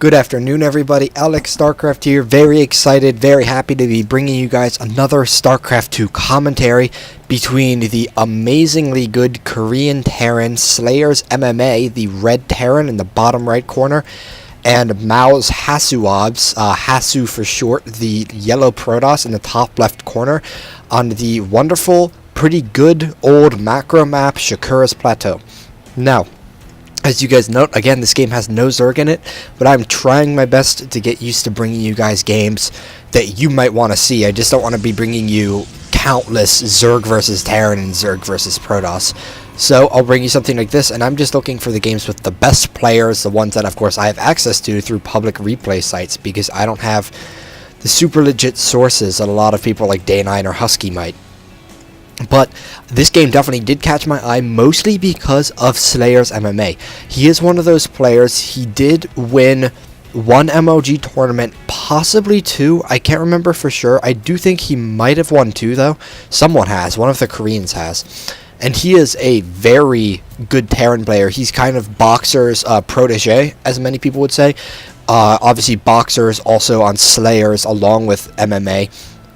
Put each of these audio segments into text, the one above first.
Good afternoon, everybody. Alex StarCraft here. Very excited, very happy to be bringing you guys another StarCraft 2 commentary between the amazingly good Korean Terran SlayersMMA, the red Terran in the bottom right corner, and mouzHasuObs, Hasu for short, the yellow Protoss in the top left corner, on the wonderful, pretty good old macro map Shakarus Plateau. Now, as you guys note, again, this game has no Zerg in it, but I'm trying my best to get used to bringing you guys games that you might want to see. I just don't want to be bringing you countless Zerg versus Terran and Zerg versus Protoss. So I'll bring you something like this, and I'm just looking for the games with the best players, the ones that, of course, I have access to through public replay sites, because I don't have the super legit sources that a lot of people like Day9 or Husky might. But this game definitely did catch my eye, mostly because of SlayersMMA. He is one of those players. He did win one MLG tournament, possibly two. I can't remember for sure. I do think he might have won two, though. Someone has. One of the Koreans has. And he is a very good Terran player. He's kind of Boxer's protege, as many people would say. Obviously, Boxer's also on Slayers along with MMA,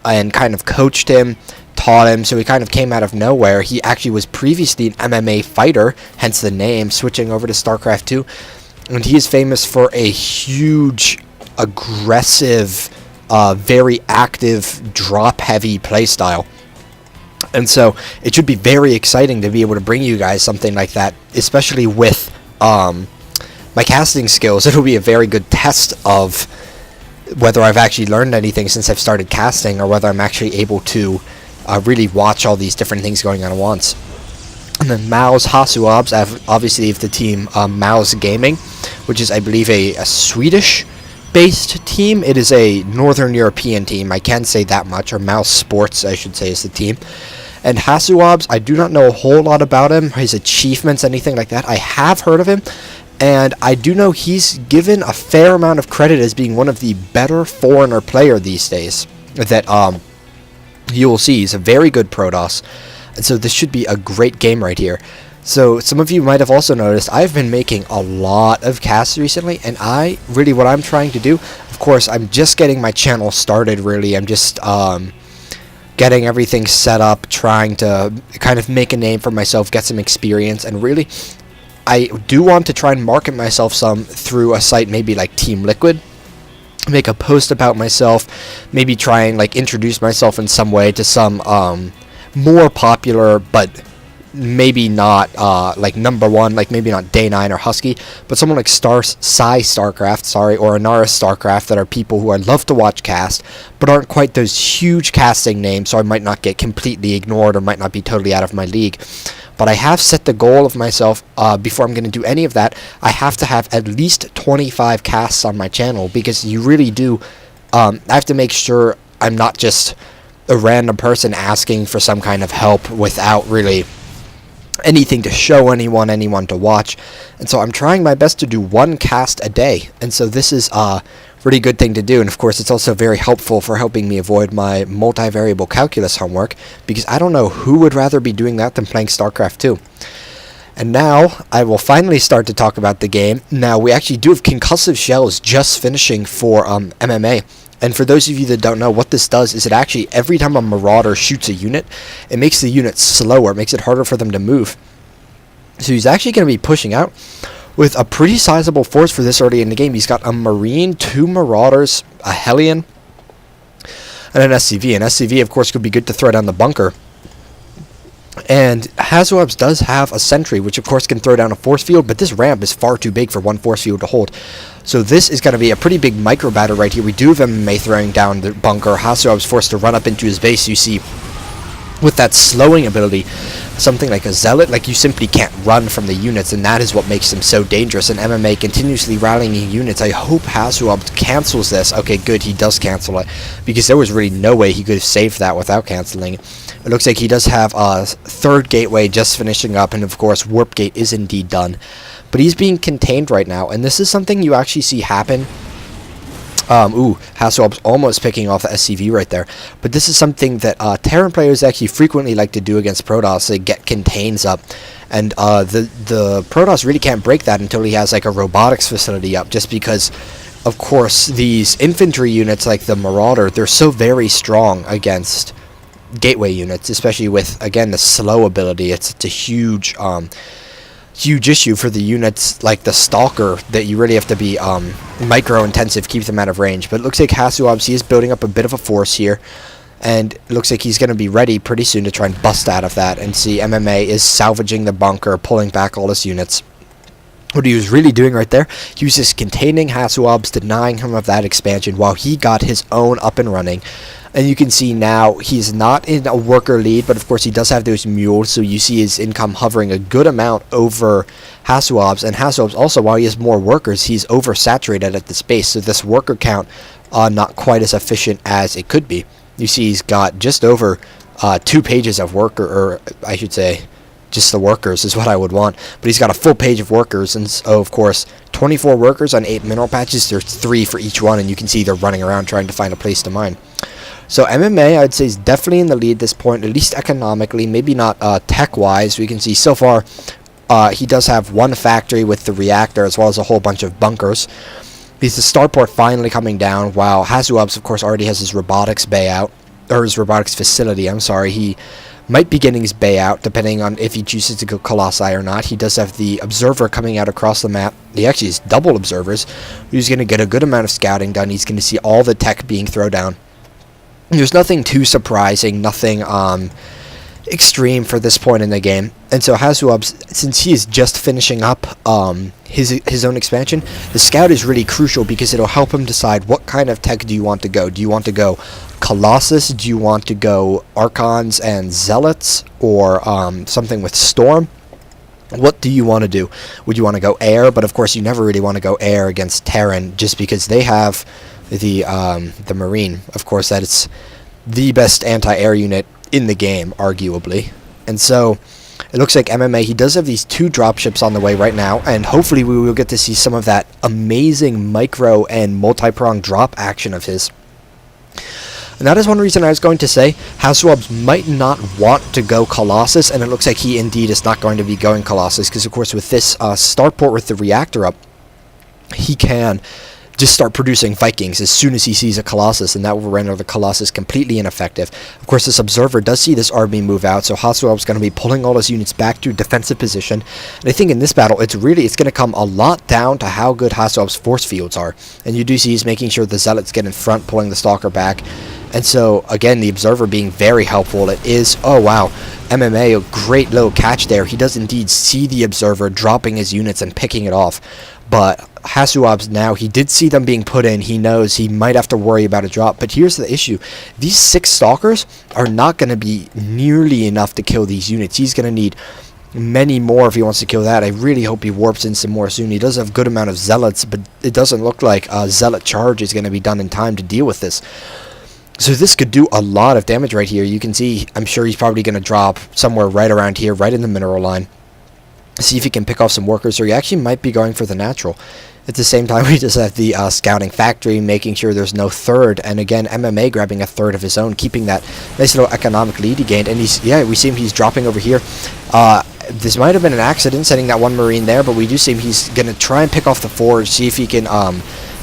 and kind of coached him, taught him, so he kind of came out of nowhere. He actually was previously an MMA fighter, hence the name, switching over to StarCraft 2, and he is famous for a huge, aggressive, very active, drop-heavy playstyle. And so it should be very exciting to be able to bring you guys something like that, especially with my casting skills. It'll be a very good test of whether I've actually learned anything since I've started casting, or whether I'm actually able to really watch all these different things going on at once. And then mouzHasu, obviously of the team Mouz Gaming, which is, I believe, a Swedish-based team. It is a Northern European team, I can say that much, or Mouse Sports, I should say, is the team. And HasuObs, I do not know a whole lot about him, his achievements, anything like that. I have heard of him, and I do know he's given a fair amount of credit as being one of the better foreigner player these days that you will see. He's a very good Protoss, and so this should be a great game right here. So some of you might have also noticed I've been making a lot of casts recently, and what I'm trying to do, of course, I'm just getting my channel started, really. I'm just getting everything set up, trying to kind of make a name for myself, get some experience, and really I do want to try and market myself some through a site maybe like Team Liquid. Make a post about myself, maybe try and like introduce myself in some way to some more popular, but maybe not like number one, like maybe not Day9 or Husky, but someone like StarCraft, or Anaris StarCraft, that are people who I love to watch cast, but aren't quite those huge casting names, so I might not get completely ignored or might not be totally out of my league. But I have set the goal of myself, before I'm going to do any of that, I have to have at least 25 casts on my channel, because you really do, I have to make sure I'm not just a random person asking for some kind of help without really anything to show anyone to watch. And so I'm trying my best to do one cast a day, and so this is a really good thing to do. And of course, it's also very helpful for helping me avoid my multivariable calculus homework, because I don't know who would rather be doing that than playing StarCraft 2. And now I will finally start to talk about the game. Now, we actually do have concussive shells just finishing for MMA. And for those of you that don't know, what this does is it actually, every time a Marauder shoots a unit, it makes the unit slower, it makes it harder for them to move. So he's actually going to be pushing out with a pretty sizable force for this early in the game. He's got a Marine, 2 Marauders, a Hellion, and an SCV. An SCV, of course, could be good to throw down the bunker. And HasuObs does have a Sentry, which of course can throw down a force field, but this ramp is far too big for one force field to hold. So this is going to be a pretty big micro battle right here. We do have MMA throwing down the bunker. HasuObs forced to run up into his base. You see, with that slowing ability, something like a Zealot, like, you simply can't run from the units, and that is what makes them so dangerous. And MMA continuously rallying units. I hope HasuObs cancels this. Okay, good, he does cancel it, because there was really no way he could have saved that without canceling it. It looks like he does have a third gateway just finishing up, and of course Warp Gate is indeed done. But he's being contained right now, and this is something you actually see happen HasuObs almost picking off the SCV right there. But this is something that Terran players actually frequently like to do against Protoss. They get contains up. And the Protoss really can't break that until he has like a robotics facility up, just because, of course, these infantry units like the Marauder, they're so very strong against gateway units, especially with, again, the slow ability. It's a huge issue for the units like the Stalker, that you really have to be micro-intensive, keep them out of range. But it looks like HasuObs, he is building up a bit of a force here, and it looks like he's going to be ready pretty soon to try and bust out of that. And see, MMA is salvaging the bunker, pulling back all his units. What he was really doing right there, he was just containing HasuObs, denying him of that expansion while he got his own up and running. And you can see now he's not in a worker lead, but of course he does have those mules, so you see his income hovering a good amount over HasuObs. And HasuObs also, while he has more workers, he's oversaturated at the space, so this worker count not quite as efficient as it could be. You see he's got just over 2 pages of worker, or I should say just the workers is what I would want, but he's got a full page of workers. And so of course 24 workers on 8 mineral patches, there's 3 for each one, and you can see they're running around trying to find a place to mine. So MMA, I'd say, is definitely in the lead at this point, at least economically, maybe not tech-wise. We can see so far he does have 1 factory with the reactor, as well as a whole bunch of bunkers. He's the starport finally coming down, while HasuObs, of course, already has his robotics bayout, or his robotics facility, I'm sorry. He might be getting his bayout, depending on if he chooses to go Colossi or not. He does have the observer coming out across the map. He actually has double observers. He's going to get a good amount of scouting done. He's going to see all the tech being thrown down. There's nothing too surprising, nothing extreme for this point in the game. And so HasuObs, since he is just finishing up his own expansion, the scout is really crucial because it'll help him decide what kind of tech do you want to go. Do you want to go Colossus? Do you want to go Archons and Zealots? Or something with Storm? What do you want to do? Would you want to go air? But of course you never really want to go air against Terran, just because they have the Marine. Of course, that is the best anti-air unit in the game, arguably. And so it looks like MMA, he does have these 2 dropships on the way right now, and hopefully we will get to see some of that amazing micro and multi-pronged drop action of his. And that is one reason I was going to say HasuObs might not want to go Colossus, and it looks like he indeed is not going to be going Colossus, because of course with this starport with the reactor up, he can just start producing Vikings as soon as he sees a Colossus, and that will render the Colossus completely ineffective. Of course, this observer does see this army move out, so HasuObs is going to be pulling all his units back to defensive position. And I think in this battle, it's going to come a lot down to how good HasuObs' force fields are. And you do see he's making sure the Zealots get in front, pulling the Stalker back. And so, again, the observer being very helpful. It is, oh wow, MMA, a great little catch there. He does indeed see the observer dropping his units and picking it off. But HasuObs now, he did see them being put in. He knows he might have to worry about a drop. But here's the issue. These 6 Stalkers are not going to be nearly enough to kill these units. He's going to need many more if he wants to kill that. I really hope he warps in some more soon. He does have a good amount of Zealots, but it doesn't look like a Zealot charge is going to be done in time to deal with this. So this could do a lot of damage right here. You can see, I'm sure he's probably going to drop somewhere right around here, right in the mineral line. See if he can pick off some workers, or he actually might be going for the natural. At the same time, we just have the scouting factory, making sure there's no third, and again, MMA grabbing a third of his own, keeping that nice little economic lead he gained. And we see him, he's dropping over here. This might have been an accident, setting that 1 Marine there, but we do see him, he's going to try and pick off the forge, see if he can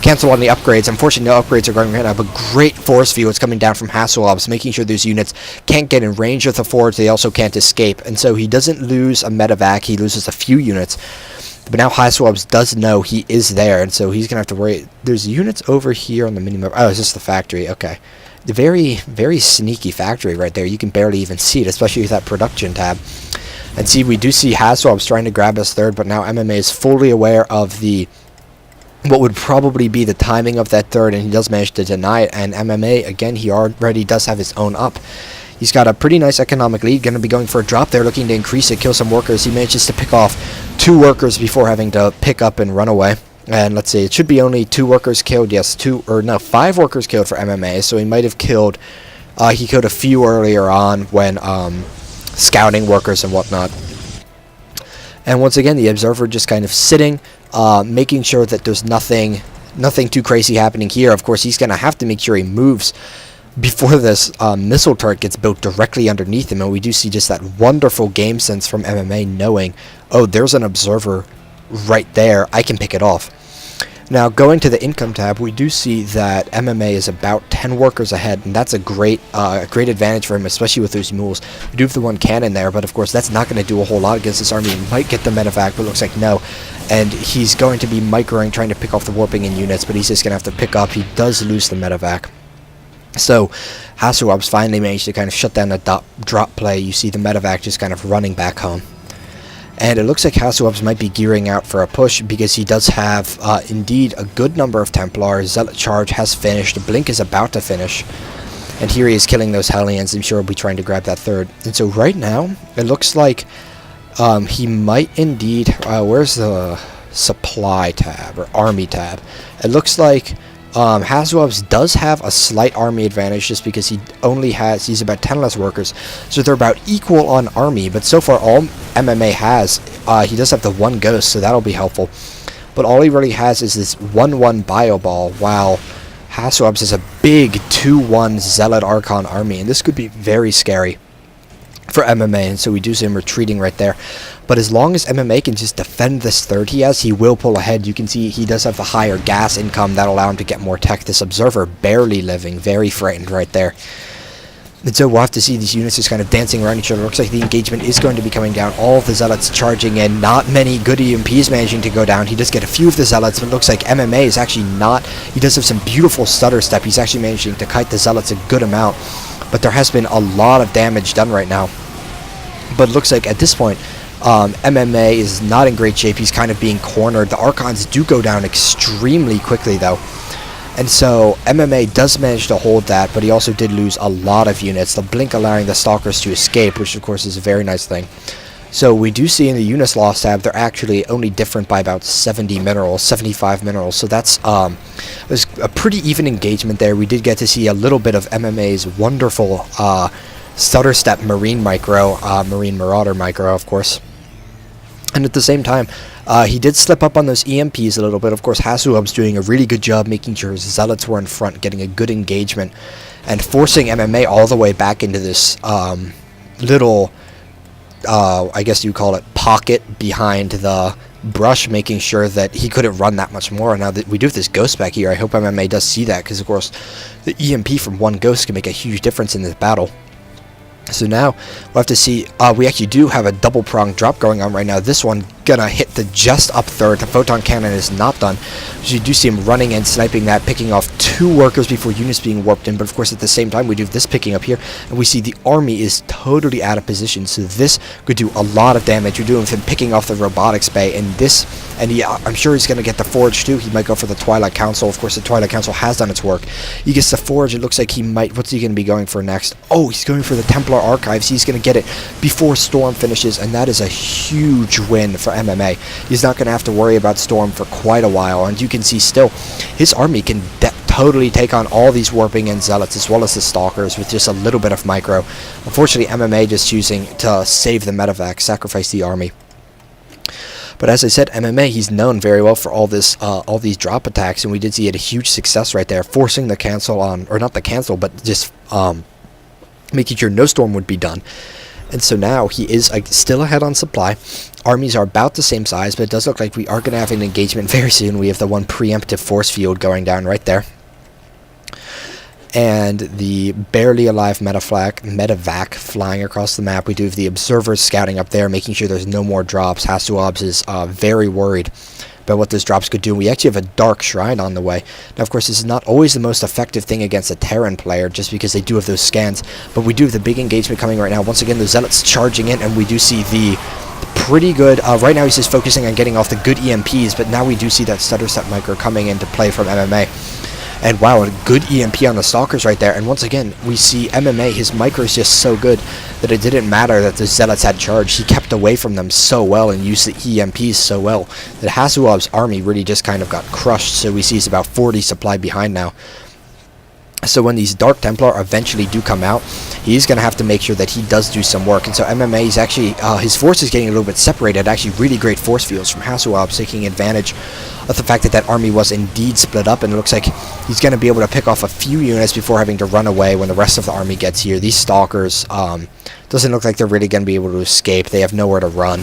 cancel on the upgrades. Unfortunately, no upgrades are going right now, but great force fields coming down from HasuObs, making sure those units can't get in range of the forge, they also can't escape. And so he doesn't lose a medevac, he loses a few units. But now HasuObs does know he is there, and so he's going to have to worry. There's units over here on the minimap. Oh, it's just the factory. Okay. The very, very sneaky factory right there. You can barely even see it, especially with that production tab. And see, we do see HasuObs trying to grab his third, but now MMA is fully aware of what would probably be the timing of that third, and he does manage to deny it. And MMA, again, he already does have his own up. He's got a pretty nice economic lead, going to be going for a drop there, looking to increase it, kill some workers. He manages to pick off 2 workers before having to pick up and run away. And let's see, it should be only 2 workers killed. Yes, 5 workers killed for MMA, so he might have killed, he killed a few earlier on when scouting workers and whatnot. And once again, the observer just kind of sitting, making sure that there's nothing Nothing too crazy happening here. Of course, he's going to have to make sure he moves before this missile turret gets built directly underneath him, and we do see just that wonderful game sense from MMA, knowing, oh, there's an observer right there, I can pick it off. Now, going to the income tab, we do see that MMA is about 10 workers ahead, and that's a great advantage for him, especially with those mules. We do have the one cannon there, but of course that's not going to do a whole lot against this army. He might get the medevac, but it looks like no. And he's going to be microing, trying to pick off the warping in units, but he's just going to have to pick up. He does lose the medevac. So, HasuObs finally managed to kind of shut down the drop play. You see the medevac just kind of running back home. And it looks like HasuObs might be gearing out for a push, because he does have, indeed, a good number of Templars. Zealot Charge has finished. Blink is about to finish. And here he is killing those Hellions. I'm sure he'll be trying to grab that third. And so right now, it looks like he might indeed... where's the supply tab, or army tab? It looks like... HasuObs does have a slight army advantage, just because he's about 10 less workers, so they're about equal on army, but so far all MMA has, he does have the one ghost, so that'll be helpful, but all he really has is this 1-1 bio ball, while HasuObs has a big 2-1 Zealot Archon army, and this could be very scary for MMA, and so we do see him retreating right there. But as long as MMA can just defend this third he has, he will pull ahead. You can see he does have the higher gas income that'll allow him to get more tech. This observer barely living, very frightened right there. And so we'll have to see these units just kind of dancing around each other. Looks like the engagement is going to be coming down. All of the Zealots charging in. Not many good EMPs managing to go down. He does get a few of the Zealots, but it looks like MMA is actually not... He does have some beautiful stutter step. He's actually managing to kite the Zealots a good amount. But there has been a lot of damage done right now. But it looks like at this point, MMA is not in great shape. He's kind of being cornered. The Archons do go down extremely quickly, though. And so MMA does manage to hold that, but he also did lose a lot of units. The Blink allowing the Stalkers to escape, which of course is a very nice thing. So we do see in the units loss tab, they're actually only different by about 70 minerals, 75 minerals. So that's was a pretty even engagement there. We did get to see a little bit of MMA's wonderful Stutter Step Marine Micro, Marine Marauder Micro, of course. And at the same time, he did slip up on those EMPs a little bit. Of course, HasuObs doing a really good job making sure his Zealots were in front, getting a good engagement, and forcing MMA all the way back into this little, I guess you call it, pocket behind the brush, making sure that he couldn't run that much more. Now that we do have this ghost back here, I hope MMA does see that, because of course, the EMP from one ghost can make a huge difference in this battle. So now we'll have to see. We actually do have a double pronged drop going on right now. This one gonna hit the just up third. The photon cannon is not done. So you do see him running and sniping that, picking off 2 workers before units being warped in. But of course, at the same time, we do have this picking up here, and we see the army is totally out of position. So this could do a lot of damage. You're doing him picking off the robotics bay, and this, and I'm sure he's gonna get the forge too. He might go for the Twilight Council. Of course, the Twilight Council has done its work. He gets the forge. It looks like he might. What's he gonna be going for next? Oh, he's going for the Templar Archives. He's gonna get it before Storm finishes, and that is a huge win for MMA. He's not going to have to worry about Storm for quite a while, and you can see still his army can totally take on all these warping and Zealots as well as the Stalkers with just a little bit of micro. Unfortunately, MMA just choosing to save the medevac, sacrifice the army. But as I said, MMA, he's known very well for all these drop attacks, and we did see it a huge success right there, forcing the cancel on, or not the cancel, but just making sure no Storm would be done. And so now he is still ahead on supply. Armies are about the same size, but it does look like we are going to have an engagement very soon. We have the one preemptive force field going down right there. And the barely alive medevac flying across the map. We do have the observers scouting up there, making sure there's no more drops. HasuObs is very worried about what those drops could do. We actually have a Dark Shrine on the way. Now, of course, this is not always the most effective thing against a Terran player, just because they do have those scans. But we do have the big engagement coming right now. Once again, the Zealots charging in, and we do see the pretty good... right now, he's just focusing on getting off the good EMPs, but now we do see that Stutter Step Micro coming into play from MMA. And wow, a good EMP on the Stalkers right there. And once again, we see MMA, his micro is just so good that it didn't matter that the Zealots had charge. He kept away from them so well and used the EMPs so well that HasuObs' army really just kind of got crushed. So we see he's about 40 supply behind now. So when these Dark Templar eventually do come out, he's going to have to make sure that he does do some work. And so MMA is actually, his force is getting a little bit separated. Actually, really great force fields from HasuObs, taking advantage of of the fact that that army was indeed split up, and it looks like he's going to be able to pick off a few units before having to run away when the rest of the army gets here. These stalkers, doesn't look like they're really going to be able to escape. They have nowhere to run.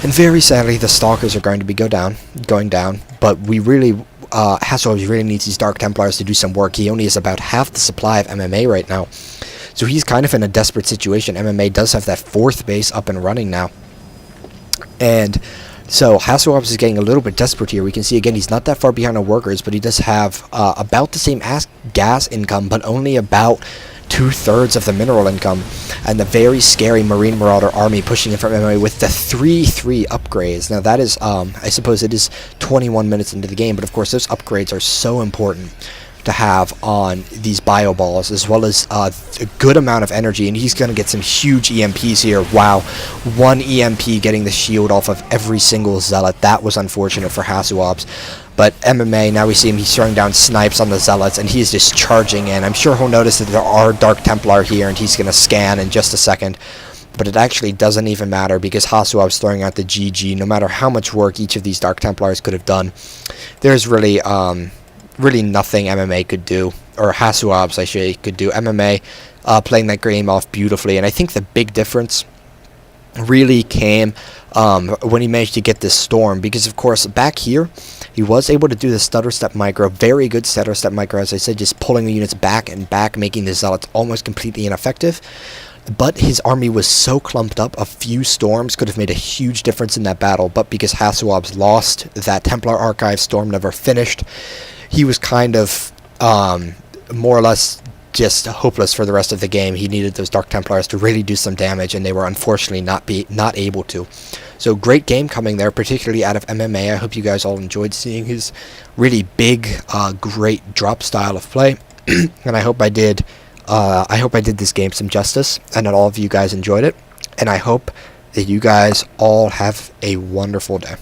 And very sadly, the stalkers are going to be going down, but we really, HasuObs really needs these Dark Templars to do some work. He only has about half the supply of MMA right now. So he's kind of in a desperate situation. MMA does have that 4th base up and running now. And so HasuObs is getting a little bit desperate here. We can see again he's not that far behind on workers, but he does have about the same gas income, but only about 2/3 of the mineral income. And the very scary Marine Marauder army pushing in from MMA with the 3/3 upgrades. Now that is, I suppose it is 21 minutes into the game, but of course those upgrades are so important to have on these bio balls, as well as a good amount of energy, and he's going to get some huge EMPs here. Wow, 1 EMP getting the shield off of every single zealot. That was unfortunate for HasuObs. But MMA, now we see him, he's throwing down snipes on the zealots, and he's just charging in. I'm sure he'll notice that there are Dark Templar here, and he's going to scan in just a second. But it actually doesn't even matter, because HasuObs throwing out the GG. No matter how much work each of these Dark Templars could have done, there's really nothing MMA could do, or HasuObs I say could do. MMA playing that game off beautifully, and I think the big difference really came when he managed to get this storm, because of course back here he was able to do the stutter step micro, very good stutter step micro, as I said, just pulling the units back and back, making the zealots almost completely ineffective. But his army was so clumped up, a few storms could have made a huge difference in that battle, but because HasuObs lost, that Templar Archive storm never finished, he was kind of more or less just hopeless for the rest of the game. He needed those Dark Templars to really do some damage, and they were unfortunately not able to. So great game coming there, particularly out of MMA. I hope you guys all enjoyed seeing his really big, great drop style of play, and I hope I did this game some justice, and that all of you guys enjoyed it. And I hope that you guys all have a wonderful day.